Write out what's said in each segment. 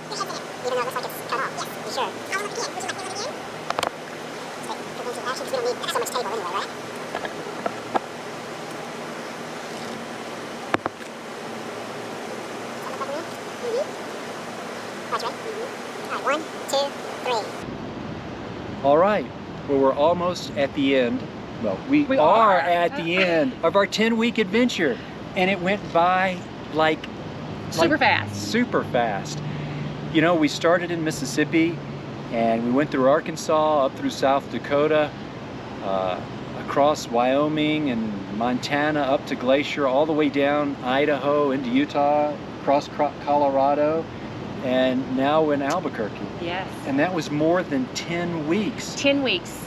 Even though it looks like it's cut off. Yes. You sure? I'll look again. Would you like me to look again? Wait, provincial action, because we don't need so much table anyway, right? All right, 1, 2, 3. All right, well, we're almost at the end. Well, we are at the end of our 10-week adventure, and it went by like super fast. Super fast. You know, we started in Mississippi, and we went through Arkansas, up through South Dakota, across Wyoming and Montana, up to Glacier, all the way down Idaho into Utah, across Colorado, and now we're in Albuquerque. Yes. And that was more than 10 weeks. 10 weeks.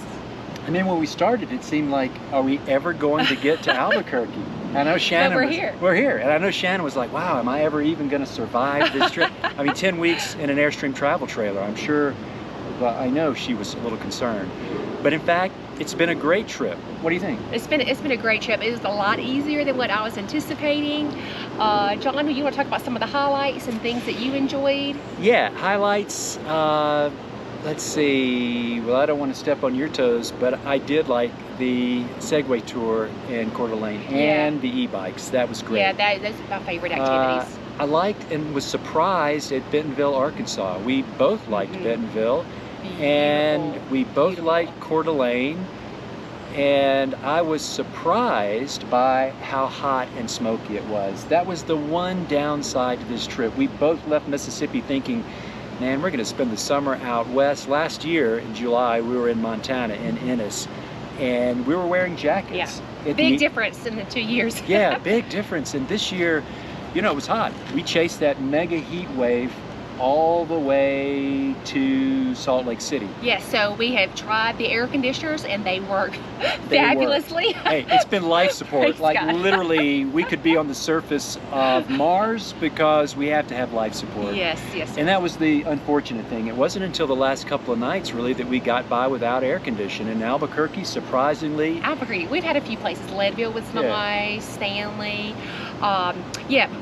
And then when we started, it seemed like, are we ever going to get to Albuquerque? I know Shannon. But we're here. We're here. And I know Shannon was like, wow, am I ever even going to survive this trip? I mean, 10 weeks in an Airstream travel trailer. I'm sure, well, I know she was a little concerned. But in fact, it's been a great trip. What do you think? It's been a great trip. It was a lot easier than what I was anticipating. John, do you want to talk about some of the highlights and things that you enjoyed? Yeah, highlights. Let's see. Well, I don't want to step on your toes, but I did like the Segway tour in Coeur d'Alene and the e-bikes. That was great. Yeah, that's my favorite activities. I liked and was surprised at Bentonville, Arkansas. We both liked Bentonville, and we both liked Coeur d'Alene. And I was surprised by how hot and smoky it was. That was the one downside to this trip. We both left Mississippi thinking, man, we're going to spend the summer out west. Last year in July, we were in Montana, in Ennis, and we were wearing jackets. Yeah, big difference in the 2 years. Yeah, big difference. And this year, you know, it was hot. We chased that mega heat wave all the way to Salt Lake City. Yes, so we have tried the air conditioners and they work fabulously. Hey, it's been life support. Praise Like God. literally, we could be on the surface of Mars because we have to have life support. Yes, yes. And that was the unfortunate thing. It wasn't until the last couple of nights, really, that we got by without air conditioning. In Albuquerque, surprisingly. Albuquerque, we've had a few places. Leadville was nice, Stanley.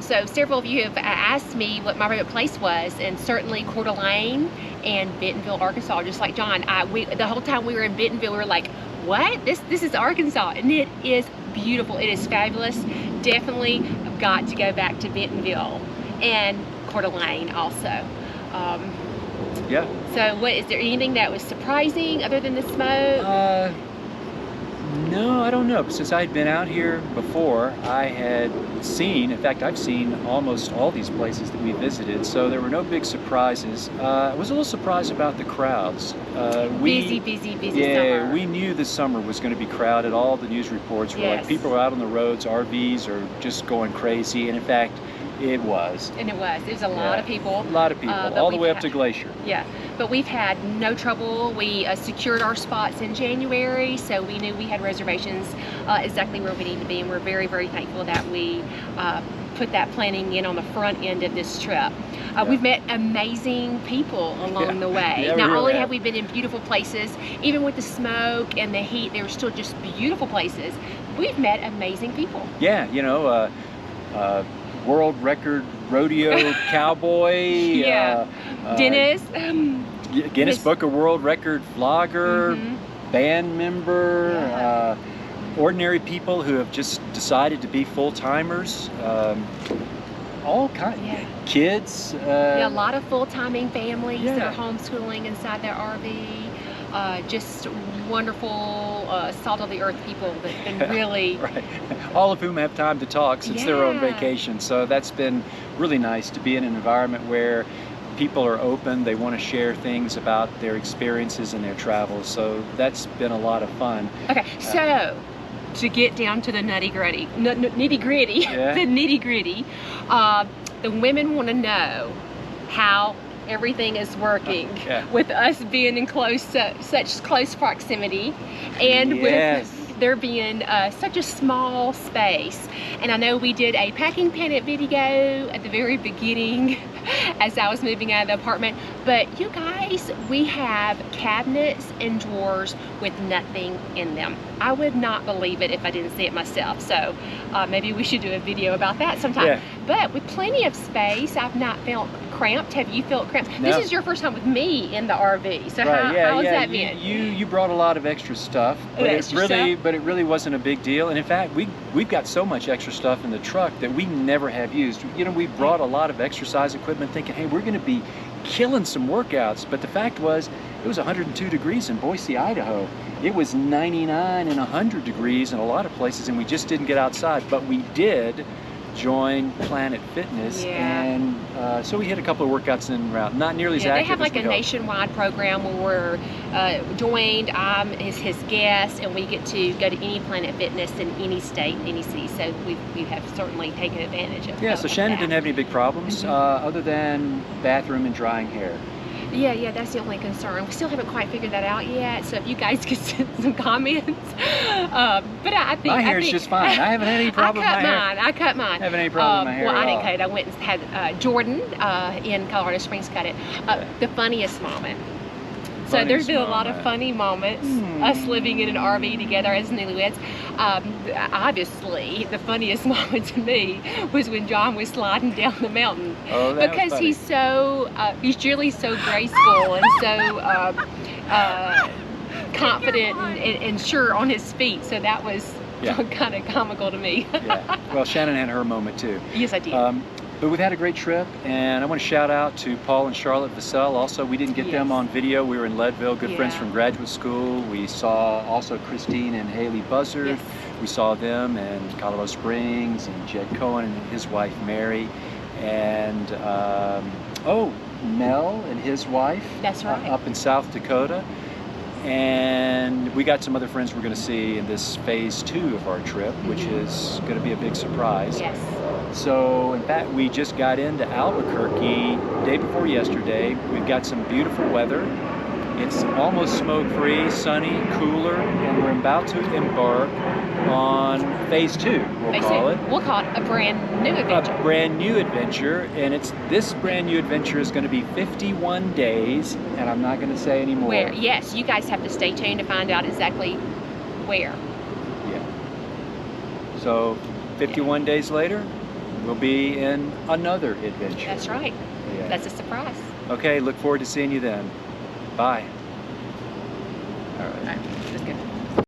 So several of you have asked me what my favorite place was, and certainly Coeur d'Alene and Bentonville, Arkansas. Just like John, the whole time we were in Bentonville, we were like, what? This is Arkansas, and it is beautiful. It is fabulous. Definitely got to go back to Bentonville and Coeur d'Alene also. Yeah. So is there anything that was surprising other than the smoke? No, I don't know. Since I'd been out here before, I had seen, in fact, I've seen almost all these places that we visited, so there were no big surprises. I was a little surprised about the crowds. Busy yeah, summer. we knew the summer was going to be crowded. All the news reports were like people were out on the roads, RVs are just going crazy, and in fact, it was. And it was a lot of people. A lot of people, all the way up to Glacier. Yeah, but we've had no trouble. We secured our spots in January, so we knew we had reservations exactly where we need to be, and we're very, very thankful that we put that planning in on the front end of this trip. We've met amazing people along the way. Yeah, Not really only have we been in beautiful places, even with the smoke and the heat, they were still just beautiful places. We've met amazing people. Yeah, you know, world record rodeo cowboy. Dennis. Guinness Book of World Record vlogger, band member, ordinary people who have just decided to be full-timers. All kinds. Kids. A lot of full-timing families that are Yeah. homeschooling inside their RV. Just wonderful, salt of the earth people that been really... Right. All of whom have time to talk since they're on Yeah. vacation. So that's been really nice to be in an environment where people are open, they want to share things about their experiences and their travels. So that's been a lot of fun. Okay, so to get down to the nitty-gritty, the nitty-gritty, the women want to know how everything is working with us being in such close proximity, and with there being such a small space. And I know we did a packing panic video at the very beginning as I was moving out of the apartment. But you guys, we have cabinets and drawers with nothing in them. I would not believe it if I didn't see it myself. So maybe we should do a video about that sometime. Yeah. But with plenty of space, I've not felt cramped. Have you felt cramped? No. This is your first time with me in the RV. So Right, yeah, how's yeah. that been? You brought a lot of extra stuff, but Extra it really wasn't a big deal. And in fact, we've got so much extra stuff in the truck that we never have used. You know, we brought a lot of exercise equipment thinking, hey, we're going to be killing some workouts. But the fact was, it was 102 degrees in Boise, Idaho. It was 99 and 100 degrees in a lot of places, and we just didn't get outside. But we did join Planet Fitness, Yeah. and so we hit a couple of workouts en route. Not nearly as Yeah, they active have as like we a hoped. nationwide program where we're joined. I'm his guest, and we get to go to any Planet Fitness in any state, any city. So we have certainly taken advantage of. Yeah, so of Shannon that. didn't have any big problems other than bathroom and drying hair. Yeah, that's the only concern. We still haven't quite figured that out yet. So if you guys could send some comments, but I think My hair's just fine. I haven't had any problem with my hair. I cut mine. I haven't any problem with my hair Well, at I didn't all. cut it. I went and had Jordan in Colorado Springs cut it. The funniest moment. So there's Funniest been a lot of moment. funny moments, us living in an RV together as newlyweds. Obviously, the funniest moment to me was when John was sliding down the mountain. Oh, that was Because funny. he's really so graceful and so confident and sure on his feet. So that was Yeah. kind of comical to me. Yeah. Well, Shannon had her moment too. Yes, I did. But we've had a great trip, and I want to shout out to Paul and Charlotte Vassell. Also, we didn't get them Yes. on video. We were in Leadville, good friends Yeah. from graduate school. We saw also Christine and Haley Buzzard. Yes. We saw them in Colorado Springs, and Jed Cohen and his wife Mary, and Mel and his wife. That's right. Up in South Dakota. And we got some other friends we're going to see in this phase 2 of our trip, which is going to be a big surprise. Yes. So, in fact, we just got into Albuquerque day before yesterday. We've got some beautiful weather. It's almost smoke-free, sunny, cooler, and we're about to embark on phase 2, we'll call it. We'll call it a brand new adventure. A brand new adventure, and this brand new adventure is going to be 51 days, and I'm not going to say any more. Where? Yes, you guys have to stay tuned to find out exactly where. Yeah. So, 51 days later, we'll be in another adventure. That's right. Yeah. That's a surprise. Okay, look forward to seeing you then. Bye.